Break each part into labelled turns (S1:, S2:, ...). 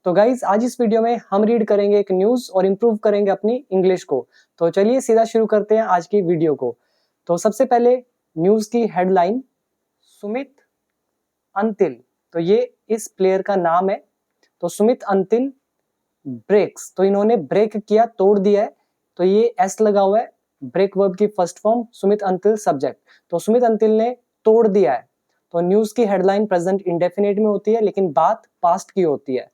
S1: तो गाइज आज इस वीडियो में हम रीड करेंगे एक न्यूज और इम्प्रूव करेंगे अपनी इंग्लिश को। तो चलिए सीधा शुरू करते हैं आज की वीडियो को। तो सबसे पहले न्यूज की हेडलाइन, सुमित अंतिल। तो ये इस प्लेयर का नाम है। तो सुमित अंतिल ब्रेक्स, तो इन्होंने ब्रेक किया, तोड़ दिया है। तो ये एस लगा हुआ है, ब्रेक वर्ब की first form, Sumit Antil subject. तो सुमित अंतिल ने तोड़ दिया है। तो न्यूज की हेडलाइन प्रेजेंट इंडेफिनिट में होती है, लेकिन बात पास्ट की होती है।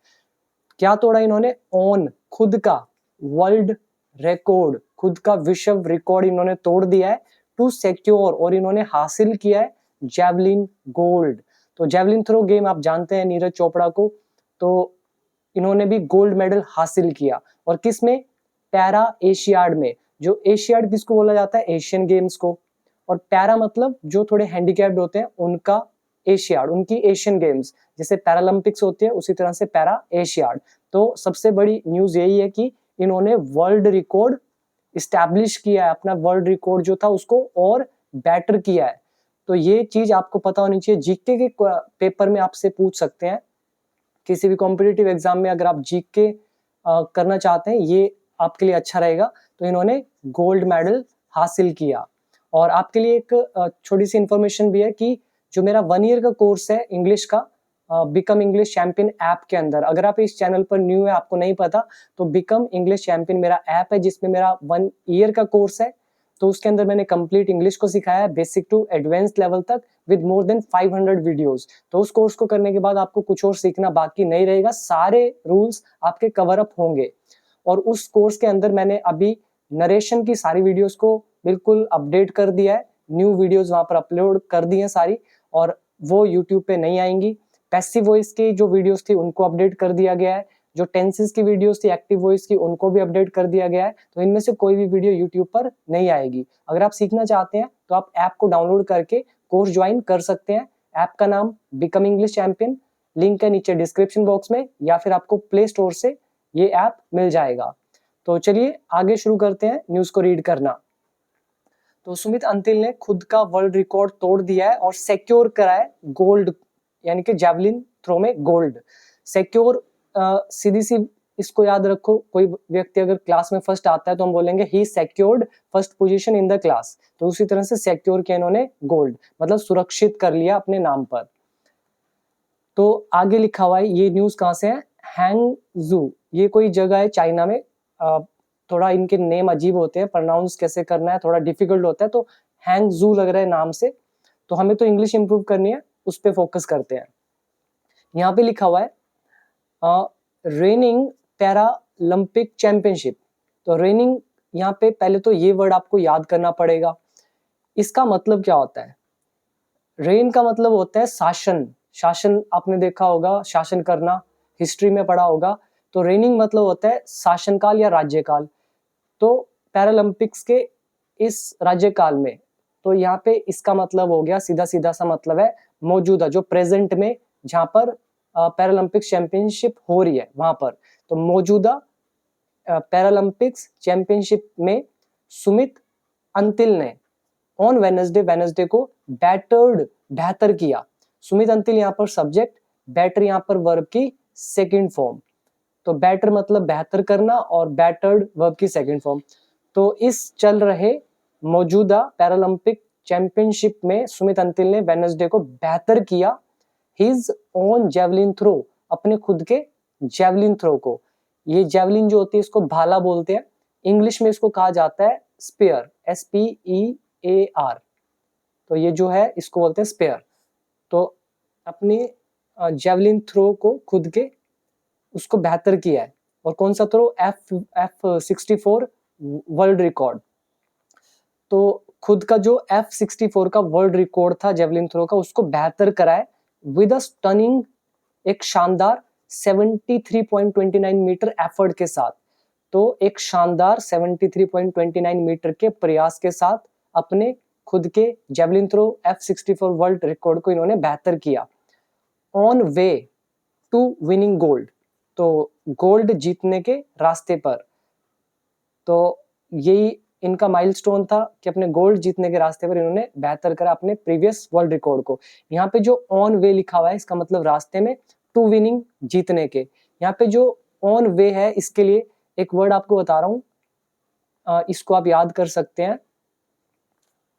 S1: क्या तोड़ा इन्होंने? ओन, खुद का वर्ल्ड रिकॉर्ड, खुद का विश्व रिकॉर्ड इन्होंने तोड़ दिया है। टू सिक्योर, और इन्होंने हासिल किया है जैवलिन गोल्ड। तो जैवलिन थ्रो गेम आप जानते हैं नीरज चोपड़ा को, तो इन्होंने भी गोल्ड मेडल हासिल किया। और किस में? पैरा एशियाड में। जो एशियाड किसको बोला जाता है? एशियन गेम्स को। और पैरा मतलब जो थोड़े हैंडीकैप्ड होते हैं उनका एशियाड, उनकी एशियन गेम्स। जैसे पैरालंपिक्स होती है उसी तरह से पैरा एशियाड। तो सबसे बड़ी न्यूज यही है कि इन्होंने वर्ल्ड रिकॉर्ड इस्टेब्लिश किया है, अपना वर्ल्ड रिकॉर्ड जो था उसको और बेटर किया है। तो ये चीज आपको पता होनी चाहिए। जीके के पेपर में आपसे पूछ सकते हैं, किसी भी कॉम्पिटिटिव एग्जाम में अगर आप जीके करना चाहते हैं, ये आपके लिए अच्छा रहेगा। तो इन्होंने गोल्ड मेडल हासिल किया। और आपके लिए एक छोटी सी इंफॉर्मेशन भी है कि जो मेरा 1 ईयर का कोर्स है इंग्लिश का, बिकम इंग्लिश चैंपियन ऐप के अंदर, अगर आप इस चैनल पर न्यू है, आपको नहीं पता, तो बिकम इंग्लिश चैंपियन मेरा ऐप है जिसमें मेरा 1 ईयर का कोर्स है। तो उसके अंदर मैंने कंप्लीट इंग्लिश को सिखाया है, बेसिक टू एडवांस्ड लेवल तक, विद मोर देन 500 वीडियोस। तो उस कोर्स को करने के बाद आपको कुछ और सीखना बाकी नहीं रहेगा, सारे रूल्स आपके कवर अप होंगे। और उस कोर्स के अंदर मैंने अभी नरेशन की सारी वीडियोस को बिल्कुल अपडेट कर दिया है, न्यू वीडियोस वहां पर अपलोड कर दी हैं सारी, और वो यूट्यूब पे नहीं आएंगी। पैसिव वॉइस की जो वीडियोस थी उनको अपडेट कर दिया गया है, जो टेंसेस की वीडियोस थी एक्टिव वॉइस की उनको भी अपडेट कर दिया गया है। तो इनमें से कोई भी वीडियो यूट्यूब पर नहीं आएगी। अगर आप सीखना चाहते हैं तो आप ऐप को डाउनलोड करके कोर्स ज्वाइन कर सकते हैं। ऐप का नाम बिकम इंग्लिश चैंपियन, लिंक है नीचे डिस्क्रिप्शन बॉक्स में, या फिर आपको प्ले स्टोर से ये ऐप मिल जाएगा। तो चलिए आगे शुरू करते हैं न्यूज को रीड करना। तो सुमित अंतिल ने खुद का वर्ल्ड रिकॉर्ड तोड़ दिया है और सिक्योर करा है गोल्ड, यानी कि जैवलिन थ्रो में गोल्ड। सिक्योर सीधी सी इसको याद रखो, कोई व्यक्ति अगर क्लास में फर्स्ट आता है तो हम बोलेंगे ही secured first position in the class. तो उसी तरह से सिक्योर किया इन्होंने गोल्ड, मतलब सुरक्षित कर लिया अपने नाम पर। तो आगे लिखा हुआ है, ये न्यूज कहां से है? हैंगजू, ये कोई जगह है चाइना में। थोड़ा इनके नेम अजीब होते हैं, प्रोनाउंस कैसे करना है थोड़ा डिफिकल्ट होता है। तो हैंगजू लग रहा है नाम से। तो हमें तो इंग्लिश इंप्रूव करनी है, उस पर फोकस करते हैं। यहाँ पे लिखा हुआ है रेनिंग पैरालंपिक चैंपियनशिप। तो रेनिंग, यहाँ पे पहले तो ये वर्ड आपको याद करना पड़ेगा। इसका मतलब क्या होता है? रेन का मतलब होता है शासन। शासन आपने देखा होगा, शासन करना, हिस्ट्री में पढ़ा होगा। तो रेनिंग मतलब होता है शासनकाल या राज्यकाल। तो पैरालंपिक्स के इस राज्यकाल में, तो यहाँ पे इसका मतलब हो गया, सीधा सीधा सा मतलब है मौजूदा, जो प्रेजेंट में जहां पर पैरालंपिक्स चैंपियनशिप हो रही है वहां पर। तो मौजूदा पैरालंपिक्स चैंपियनशिप में सुमित अंतिल ने ऑन वेनसडे को बेहतर किया। सुमित अंतिल यहाँ पर सब्जेक्ट, बेटर यहाँ पर वर्ब की सेकंड फॉर्म। तो बेटर मतलब बेहतर करना, और बेटर्ड वर्ब की सेकंड फॉर्म। तो इस चल रहे मौजूदा पैरालंपिक चैंपियनशिप में सुमित अंतिल ने वेनसडे को बेहतर किया हिज ओन जेवलिन थ्रो, अपने खुद के जेवलिन थ्रो को। ये जेवलिन जो होती है इसको भाला बोलते हैं, इंग्लिश में इसको कहा जाता है स्पेयर, SPEAR। तो ये जो है इसको बोलते हैं स्पेयर। तो अपने जेवलिन थ्रो को खुद के उसको बेहतर किया है। और कौन सा थ्रो? F64 world record. तो खुद का जो F64 का वर्ल्ड रिकॉर्ड था जेवलिन थ्रो का, उसको बेहतर कराए विद अ स्टनिंग, एक शानदार 73.29 मीटर एफर्ट के साथ। तो एक शानदार 73.29 मीटर के प्रयास के साथ अपने खुद के javelin throw F64 world record को इन्होंने बेहतर किया। On way to winning gold, तो गोल्ड जीतने के रास्ते पर। तो यही इनका माइलस्टोन था कि अपने गोल्ड जीतने के रास्ते पर इन्होंने बेहतर करा अपने प्रीवियस वर्ल्ड रिकॉर्ड को। यहाँ पे जो ऑन वे लिखा हुआ है इसका मतलब रास्ते में, टू विनिंग जीतने के। यहाँ पे जो ऑन वे है, इसके लिए एक वर्ड आपको बता रहा हूँ, इसको आप याद कर सकते हैं,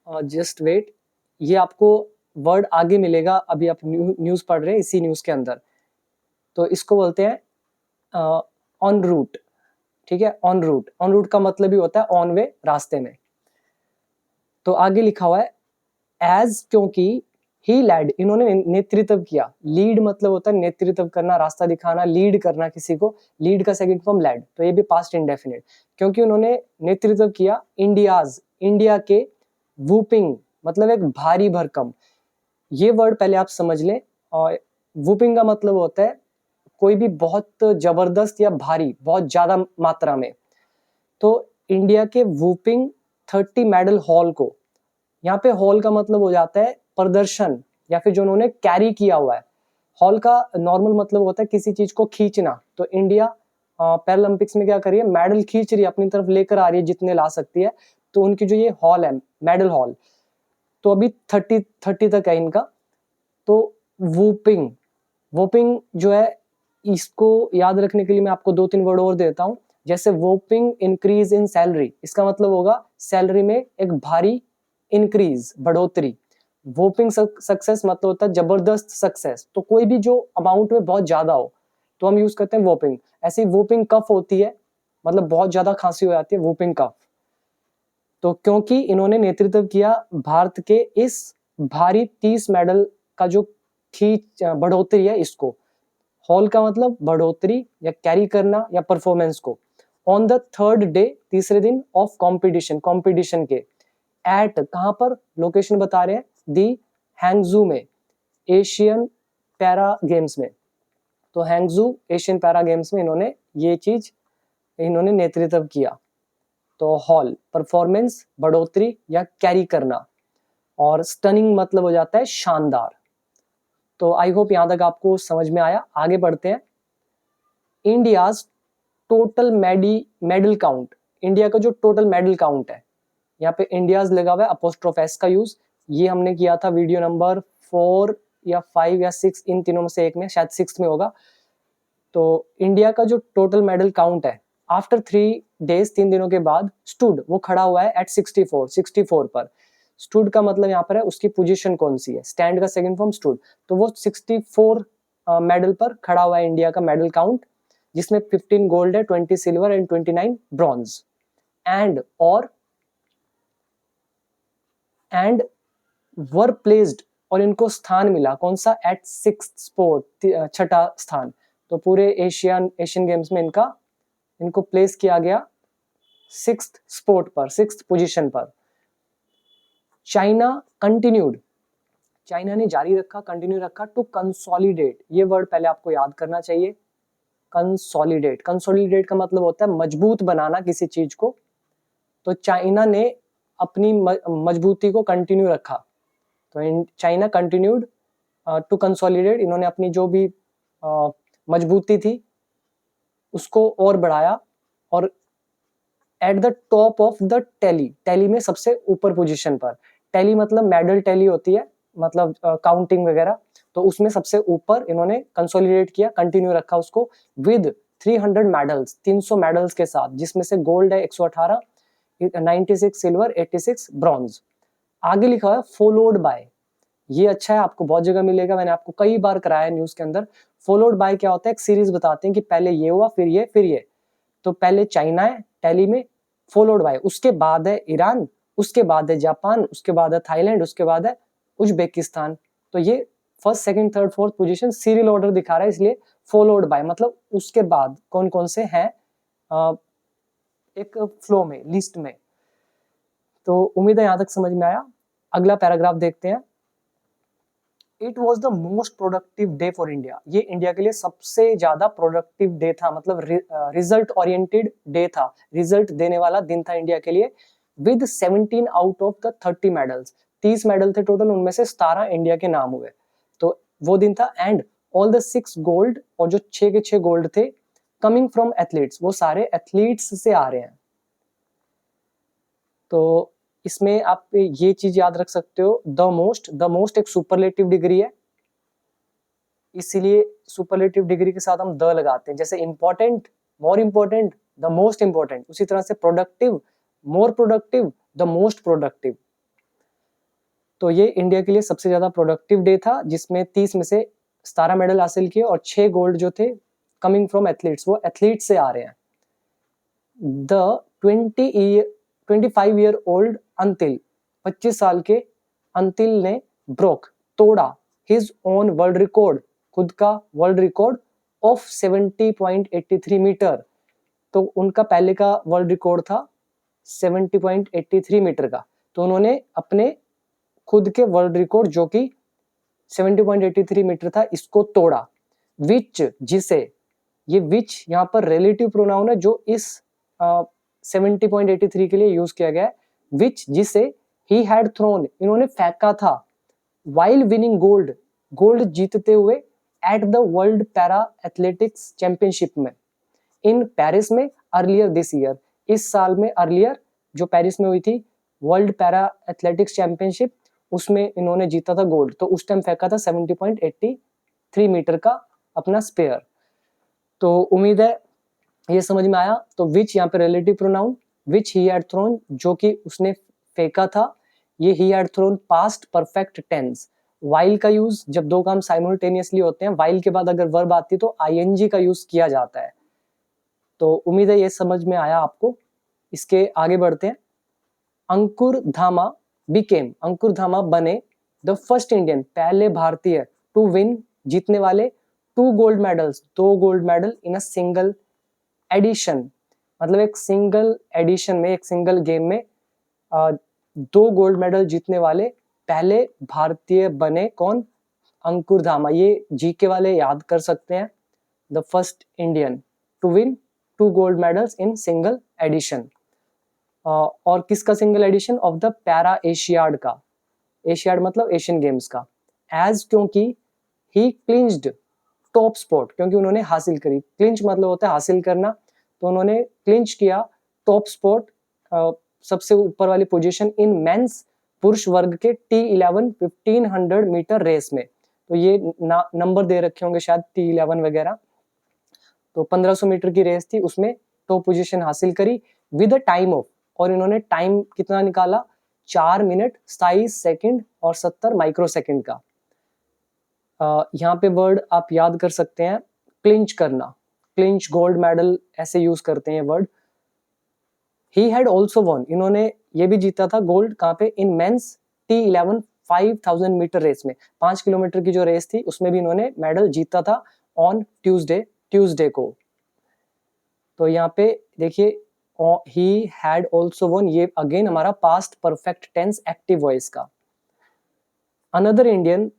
S1: जस्ट वेट, ये आपको वर्ड आगे मिलेगा, अभी आप न्यूज पढ़ रहे हैं इसी न्यूज के अंदर। तो इसको बोलते हैं ऑन रूट, ठीक है, ऑन रूट। ऑन रूट का मतलब ही होता है ऑन वे, रास्ते में। तो आगे लिखा हुआ है एज, क्योंकि ही लैड, इन्होंने नेतृत्व किया। लीड मतलब होता है नेतृत्व करना, रास्ता दिखाना, लीड करना किसी को। लीड का सेकंड फॉर्म लैड, तो ये भी पास्ट इंडेफिनिट। क्योंकि उन्होंने नेतृत्व किया इंडियाज, इंडिया के, वूपिंग मतलब एक भारी भरकम। ये वर्ड पहले आप समझ लें। और वूपिंग का मतलब होता है कोई भी बहुत जबरदस्त या भारी, बहुत ज्यादा मात्रा में। तो इंडिया के वूपिंग 30 मेडल हॉल को, यहाँ पे हॉल का मतलब हो जाता है प्रदर्शन या फिर जो उन्होंने कैरी किया हुआ है। हॉल का नॉर्मल मतलब होता है किसी चीज को खींचना। तो इंडिया पैरालंपिक्स में क्या कर रही है, मेडल खींच रही है, अपनी तरफ लेकर आ रही है जितने ला सकती है। तो उनकी जो ये हॉल है, मेडल हॉल, तो अभी 30 तक है इनका। तो वूपिंग, वोपिंग जो है, इसको याद रखने के लिए मैं आपको 2-3 वर्ड और देता हूं। जैसे वोपिंग इंक्रीज इन सैलरी, इसका मतलब होगा सैलरी में एक भारी इंक्रीज, बढ़ोतरी। वोपिंग सक्सेस मतलब होता है जबरदस्त सक्सेस। तो कोई भी जो अमाउंट में बहुत ज्यादा हो तो हम यूज करते हैं वोपिंग। ऐसी वोपिंग कफ होती है, मतलब बहुत ज्यादा खांसी हो जाती है, वोपिंग कफ। तो क्योंकि इन्होंने नेतृत्व किया भारत के इस भारी 30 मेडल का जो खींच बढ़ोतरी है, इसको। हॉल का मतलब बढ़ोतरी या कैरी करना या परफॉर्मेंस को। ऑन द थर्ड डे, तीसरे दिन ऑफ कंपटीशन, कंपटीशन के। एट, कहां पर, लोकेशन बता रहे हैं, दी हैंगजू में, एशियन पैरा गेम्स में। तो हैंगजू एशियन पैरा गेम्स में इन्होंने ये चीज, इन्होंने नेतृत्व किया। तो हॉल परफॉर्मेंस, बढ़ोतरी या कैरी करना। और स्टनिंग मतलब हो जाता है शानदार। तो आई होप यहां तक आपको समझ में आया। आगे बढ़ते हैं। India's total medal count, India का जो टोटल मेडल काउंट है, यहाँ पे इंडियाज लगा हुआ है, अपोस्ट्रोफ एस का यूज। ये हमने किया था वीडियो नंबर 4 या 5 या 6, इन तीनों में से एक में, शायद 6 में होगा। तो इंडिया का जो टोटल मेडल काउंट है, आफ्टर 3 डेज, 3 दिनों के बाद, स्टूड, वो खड़ा हुआ है एट 64 पर। स्टूड का मतलब यहाँ पर है उसकी पोजीशन कौन सी है, स्टैंड का सेकंड फॉर्म स्टूड। तो वो 64 मेडल पर खड़ा हुआ है इंडिया का मेडल काउंट, जिसमें 15 गोल्ड है, 20 silver and 29 bronze. And were placed, और इनको स्थान मिला कौन सा, एट 6th स्पॉट, छठा स्थान। तो पूरे एशियन गेम्स में इनको प्लेस किया गया 6th स्पॉट पर, 6th पोजीशन पर। चाइना कंटिन्यूड, चाइना ने जारी रखा, कंटिन्यू रखा, टू कंसोलिडेट। ये वर्ड पहले आपको याद करना चाहिए, कंसोलिडेट। कंसोलिडेट का मतलब होता है मजबूत बनाना किसी चीज को। तो चाइना ने अपनी मजबूती को कंटिन्यू रखा। तो चाइना कंटिन्यूड टू कंसोलिडेट, इन्होंने अपनी जो भी मजबूती थी उसको और बढ़ाया। और at the top of the tally, tally में सबसे ऊपर पोजीशन पर। टैली मतलब मेडल टैली होती है, मतलब काउंटिंग वगैरह। तो उसमें सबसे ऊपर इन्होंने कंसोलिडेट किया, कंटिन्यू रखा उसको, विद 300 मेडल्स, 300 मेडल्स के साथ, जिसमें से गोल्ड है 118, 96 सिल्वर, 86 ब्रॉन्ज। आगे लिखा है फॉलोड बाय। ये अच्छा है, आपको बहुत जगह मिलेगा, मैंने आपको कई बार कराया न्यूज के अंदर। फॉलोड बाय क्या होता है, एक सीरीज बताते हैं कि पहले ये हुआ, फिर ये, फिर ये। तो पहले चाइना है टैली में, फॉलोड बाय, उसके बाद है ईरान, उसके बाद है जापान, उसके बाद है थाईलैंड, उसके बाद है उज्बेकिस्तान। तो ये first, second, third, fourth position serial order दिखा रहा है, इसलिए फॉलोड बाय मतलब उसके बाद कौन कौन से हैं एक फ्लो में, लिस्ट में। तो उम्मीद है यहां तक समझ में आया। अगला पैराग्राफ देखते हैं। It was the most productive day for India, ये इंडिया के लिए सबसे ज्यादा प्रोडक्टिव डे था, मतलब रिजल्ट ओरिएंटेड डे था, रिजल्ट देने वाला दिन था इंडिया के लिए। With 17 out of the 30 medals, 30 medal थे टोटल, उनमें से 17 इंडिया के नाम हुए। तो वो दिन था। एंड ऑल द 6 गोल्ड, और जो 6 के 6 गोल्ड थे, कमिंग फ्रॉम एथलीट्स, वो सारे एथलीट्स से आ रहे हैं। तो इसमें आप ये चीज याद रख सकते हो, द मोस्ट एक सुपरलेटिव डिग्री है। इसीलिए सुपरलेटिव डिग्री के साथ हम द लगाते हैं। जैसे important, more important, the most important, उसी तरह से productive, more productive, the most productive. तो ये इंडिया के लिए सबसे ज्यादा प्रोडक्टिव डे था, जिसमें 30 में से 17 मेडल हासिल किए और 6 गोल्ड जो थे कमिंग फ्रॉम एथलीट्स, वो एथलीट से आ रहे हैं। द 25 ईयर ओल्ड अंतिल, 25 साल के अंतिल ने ब्रोक, तोड़ा हिज ओन वर्ल्ड रिकॉर्ड, खुद का वर्ल्ड रिकॉर्ड ऑफ 70.83 मीटर। तो उनका पहले का वर्ल्ड रिकॉर्ड था 70.83 मीटर का, तो उन्होंने अपने खुद के वर्ल्ड रिकॉर्ड जो कि 70.83 मीटर था, इसको तोड़ा। विच, जिसे, ये विच यहाँ पर रिलेटिव प्रोनाउन है जो इस 70.83 के लिए यूज किया गया है। विच, जिसे ही हैड थ्रोन, इन्होंने फेंका था, वाइल विनिंग गोल्ड, गोल्ड जीतते हुए, at the world para athletics championship में, इन पेरिस में, अर्लियर दिस ईयर, इस साल में, अर्लियर जो पेरिस में हुई थी वर्ल्ड पैरा एथलेटिक्स चैंपियनशिप, उसमें इन्होंने जीता था गोल्ड। तो उस टाइम फेंका था 70.83 मीटर का अपना स्पेयर। तो उम्मीद है ये समझ में आया। तो विच यहाँ पे relative pronoun, which he had thrown, जो कि उसने फेंका था, ये he had thrown past perfect tense. While का यूज जब दो काम साइमल्टेनियसली होते हैं, वाइल के बाद अगर वर्ब आती है तो आईएनजी का यूज किया जाता है। तो उम्मीद है ये समझ में आया आपको। इसके आगे बढ़ते हैं। अंकुर धामा बिकेम, अंकुर धामा बने द फर्स्ट इंडियन, पहले भारतीय, टू विन, जीतने वाले, 2 gold medals, 2 gold medal in a single edition, मतलब एक सिंगल एडिशन में, एक सिंगल गेम में 2 गोल्ड मेडल जीतने वाले पहले भारतीय बने। कौन? अंकुर धामा। ये जीके वाले याद कर सकते हैं। The first Indian to win 2 gold medals in single edition. और किसका single edition? Of the para Asiad का, एशियाड मतलब एशियन गेम्स का। एज, क्योंकि, ही क्लिंच्ड टॉप स्पॉट, क्योंकि उन्होंने हासिल करी, क्लिंच मतलब होता है हासिल करना, तो उन्होंने क्लिंच किया टॉप स्पॉट, सबसे ऊपर वाली पोजीशन, इन मेंस, पुरुष वर्ग के T11 1500 मीटर रेस में। तो ये नंबर दे रखे होंगे शायद T11 वगैरह। तो 1500 मीटर की रेस थी, उसमें टॉप पोजीशन हासिल करी विद अ टाइम ऑफ, और इन्होंने टाइम कितना निकाला? 4 मिनट 27 सेकंड और 70 माइक्रो सेकंड का। यहाँ पे वर्ड आप याद कर सकते हैं, क्लिंच करना, क्लिंच, गोल्ड मेडल, ऐसे यूज करते हैं word. He had also one, इन्होंने ये भी जीता था गोल्ड, कहाँ पे? In men's T11 5000 metre race में, 5 किलोमीटर की जो रेस थी उसमें भी इन्होंने मेडल जीता था ऑन ट्यूसडे को। तो यहाँ पे देखिए, ही हैड ऑल्सो वन, ये अगेन हमारा past perfect tense active voice का। अनदर इंडियन,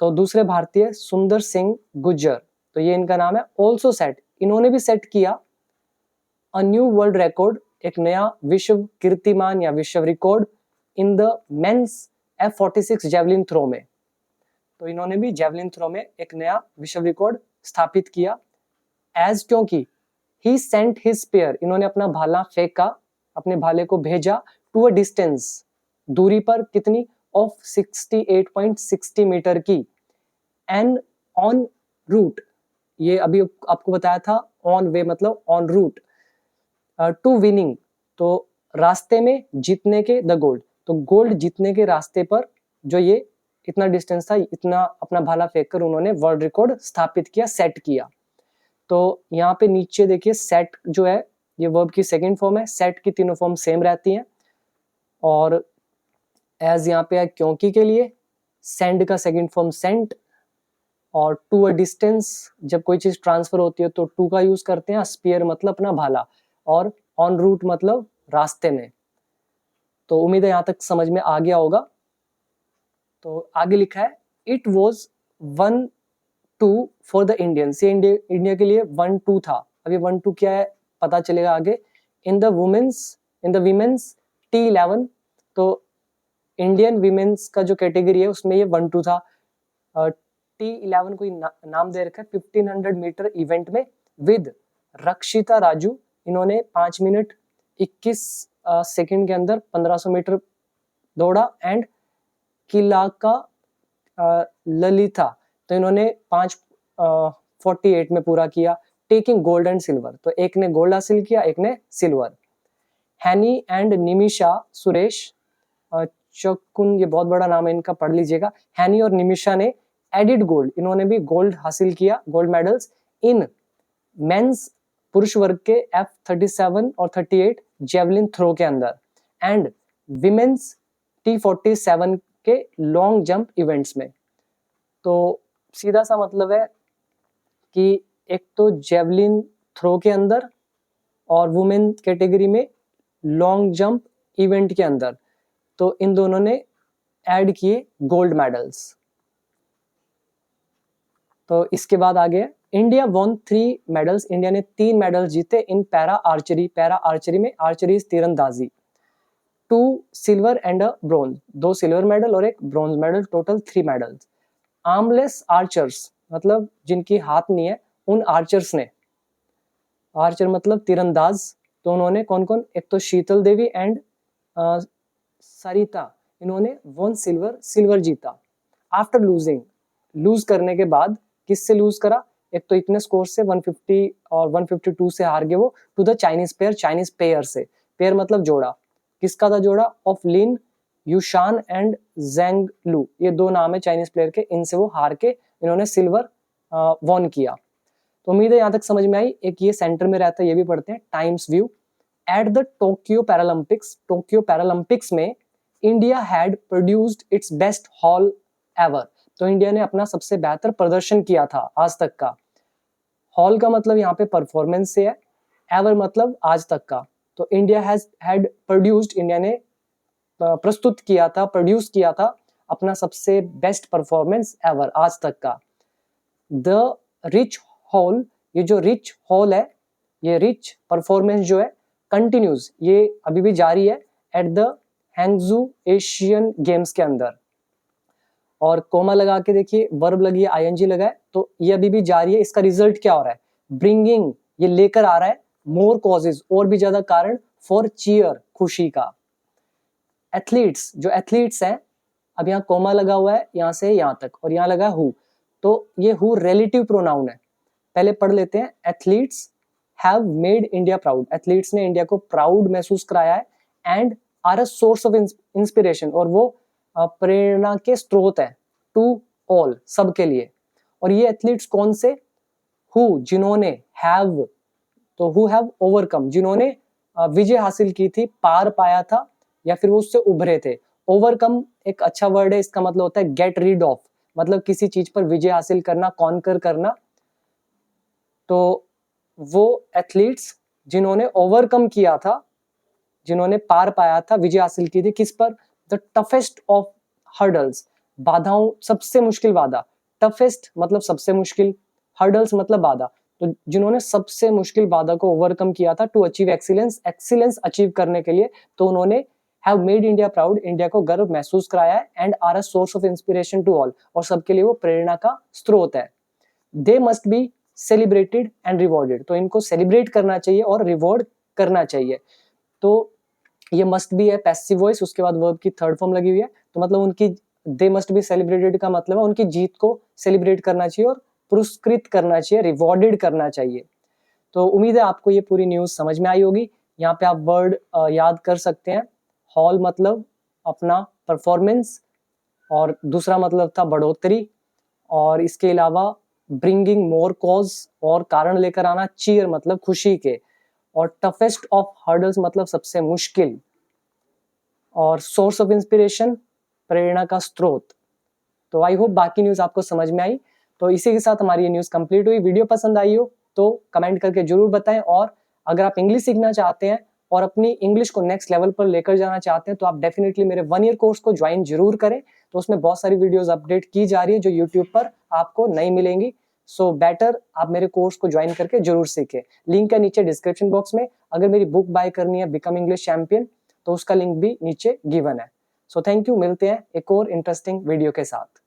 S1: तो दूसरे भारतीय, सुंदर सिंह गुज्जर, तो ये इनका नाम है। ऑल्सो सेट, इन्होंने भी सेट किया अ न्यू वर्ल्ड रिकॉर्ड, एक नया विश्व कीर्तिमान या विश्व record, in the men's F46 javelin throw में। तो इन्होंने भी जेवलिन थ्रो में एक नया विश्व रिकॉर्ड स्थापित किया। एज, क्योंकि, ही सेंट हिज स्पेयर, इन्होंने अपना भाला फेंका, अपने भाले को भेजा, टू अ डिस्टेंस, दूरी पर, कितनी? ऑफ 68.60 मीटर की। एंड ऑन रूट, ये अभी आपको बताया था, ऑन वे मतलब ऑन रूट, टू विनिंग, तो रास्ते में जीतने के, द गोल्ड, तो गोल्ड जीतने के रास्ते पर, जो ये इतना डिस्टेंस था, इतना अपना भाला फेंककर उन्होंने वर्ल्ड रिकॉर्ड स्थापित किया, सेट किया। तो यहाँ पे नीचे देखिए, सेट जो है ये वर्ब की सेकंड फॉर्म है, सेट की तीनों फॉर्म सेम रहती हैं। और एज यहाँ पे है क्योंकि के लिए, सेंड का सेकंड फॉर्म सेंट, और टू अ डिस्टेंस, जब कोई चीज ट्रांसफर होती है तो टू का यूज करते हैं, स्पीयर मतलब अपना भाला, और ऑन रूट मतलब रास्ते में। तो उम्मीद है यहाँ तक समझ में आ गया होगा। तो आगे लिखा है, it was 1-2 for the Indians, ये इंडिया के लिए 1-2 था। अभी 1-2 क्या है पता चलेगा आगे। इन द वीमेंस T11, तो इंडियन वीमेंस का जो कैटेगरी है उसमें ये 1-2 था। T11 कोई नाम दे रखा है 1500 मीटर इवेंट में, विद रक्षिता राजू, इन्होंने 5 मिनट 21 सेकंड के अंदर 1500 मीटर दौड़ा। एंड किलाका ललिता, तो इन्होंने 1948 में पूरा किया, टेकिंग गोल्ड एंड सिल्वर। तो एक ने गोल्ड हासिल किया, एक ने सिल्वर। हैनी एंड निमिषा सुरेश चकुन, ये बहुत बड़ा नाम है इनका, पढ़ लीजिएगा। हैनी और निमिषा ने एडिड गोल्ड, इन्होंने भी गोल्ड हासिल किया, गोल्ड मेडल्स इन मेंस पुरुष वर्ग के F37 और 38 जेवलिन थ्रो के अंदर एंड विमेंस T47 के लॉन्ग जंप इवेंट्स में। तो सीधा सा मतलब है कि एक तो जेवलिन थ्रो के अंदर और वुमेन कैटेगरी में लॉन्ग जंप इवेंट के अंदर, तो इन दोनों ने ऐड किए गोल्ड मेडल्स। तो इसके बाद आगे इंडिया वॉन 3 मेडल्स, इंडिया ने 3 मेडल्स जीते in para archery. Para archery में आर्चरी तीरंदाजी, 2 silver and a bronze, 2 silver medal और 1 bronze medal, total 3 medals. Armless archers मतलब जिनकी हाथ नहीं है, उन आर्चर्स ने, आर्चर मतलब तीरंदाज, तो उन्होंने कौन कौन, एक तो शीतल देवी एंड सरिता, इन्होंने वन सिल्वर जीता। आफ्टर लूजिंग, लूज करने के बाद, किससे लूज करा, एक तो इतने स्कोर से 150 और 152 से हार गए वो, to the Chinese pair, Chinese pair से, पेयर मतलब जोड़ा, किसका था जोड़ा, ऑफ लिन यूशान एंड जेंग लू, ये 2 नाम है चाइनीज प्लेयर के, इनसे वो हार के इन्होंने सिल्वर वॉन किया। तो उम्मीद है यहाँ तक समझ में आई। एक ये सेंटर में रहता है, ये भी पढ़ते हैं, Times view. At the Tokyo Paralympics, Tokyo Paralympics में India had produced its best haul ever, तो इंडिया ने अपना सबसे बेहतर प्रदर्शन किया था आज तक का। हॉल का मतलब यहाँ पे परफॉर्मेंस से है, एवर मतलब आज तक का। तो इंडिया हैड प्रोड्यूस्ड, इंडिया ने प्रस्तुत किया था, प्रोड्यूस किया था अपना सबसे बेस्ट परफॉर्मेंस एवर आज तक का। द रिच हॉल, ये जो रिच हॉल है, ये रिच परफॉर्मेंस जो है कंटिन्यूज, ये अभी भी जारी है एट द हैंगजू एशियन गेम्स के अंदर। और कोमा लगा के देखिए, वर्ब लगी है, आईएनजी लगा है, तो ये अभी भी जारी है। इसका रिजल्ट क्या हो रहा है, ब्रिंगिंग, ये लेकर आ रहा है मोर कॉजेज, और भी ज्यादा कारण, फॉर चीयर, खुशी का। एथलीट्स, जो एथलीट्स हैं, अब यहाँ कोमा लगा हुआ है यहाँ से यहाँ तक, और यहाँ लगा हु, तो ये हु रिलेटिव प्रोनाउन है, पहले पढ़ लेते हैं। Athletes have made India proud, athletes ने इंडिया को प्राउड महसूस कराया है, and are a source of inspiration, और वो प्रेरणा के स्रोत है, टू ऑल, सबके लिए। और ये एथलीट्स कौन से, हु, जिन्होंने, हैव, तो हु हैव ओवरकम, जिन्होंने विजय हासिल की थी, पार पाया था, या फिर वो उससे उभरे थे। ओवरकम एक अच्छा वर्ड है, इसका मतलब होता है गेट रीड ऑफ, मतलब किसी चीज पर विजय हासिल करना, कॉन्कर करना। तो वो एथलीट्स जिन्होंने ओवरकम किया था, जिन्होंने पार पाया था, विजय हासिल की थी, किस पर, द टफेस्ट ऑफ हर्डल्स, बाधाओं, सबसे मुश्किल बाधा, टफेस्ट मतलब सबसे मुश्किल, हर्डल्स मतलब बाधा, तो जिन्होंने सबसे मुश्किल बाधा को ओवरकम किया था, to achieve excellence, excellence achieve करने के लिए, तो उन्होंने have made India proud, India को गर्व महसूस कराया है, and are a source of inspiration to all, और सबके लिए वो प्रेरणा का स्रोत है। They must be celebrated and rewarded, तो इनको सेलिब्रेट करना चाहिए और रिवॉर्ड करना चाहिए। तो ये मस्ट बी है पैसिव वॉइस, उसके बाद वर्ब की थर्ड फॉर्म लगी हुई है, तो मतलब उनकी, दे मस्ट बी सेलिब्रेटेड का मतलब है उनकी जीत को सेलिब्रेट करना चाहिए और पुरस्कृत करना चाहिए, रिवॉर्डेड करना चाहिए। तो उम्मीद है आपको ये पूरी न्यूज समझ में आई होगी। यहाँ पे आप वर्ड याद कर सकते हैं। हॉल मतलब अपना परफॉर्मेंस, और दूसरा मतलब था बढ़ोतरी, और इसके अलावा ब्रिंगिंग मोर कॉज, और कारण लेकर आना, चीयर मतलब खुशी के, और टफेस्ट ऑफ हर्डल्स मतलब सबसे मुश्किल, और सोर्स ऑफ इंस्पिरेशन प्रेरणा का स्रोत। तो आई होप बाकी न्यूज आपको समझ में आई। तो इसी के साथ हमारी ये न्यूज कंप्लीट हुई। वीडियो पसंद आई हो तो कमेंट करके जरूर बताएं, और अगर आप इंग्लिश सीखना चाहते हैं और अपनी इंग्लिश को नेक्स्ट लेवल पर लेकर जाना चाहते हैं, तो आप डेफिनेटली मेरे 1 ईयर कोर्स को ज्वाइन जरूर करें। तो उसमें बहुत सारी वीडियोस अपडेट की जा रही है जो यूट्यूब पर आपको नहीं मिलेंगी। सो बेटर आप मेरे कोर्स को ज्वाइन करके जरूर सीखें। लिंक है नीचे डिस्क्रिप्शन बॉक्स में। अगर मेरी बुक बाय करनी है बिकम इंग्लिश चैंपियन, तो उसका लिंक भी नीचे गिवन है। सो थैंक यू, मिलते हैं एक और इंटरेस्टिंग वीडियो के साथ।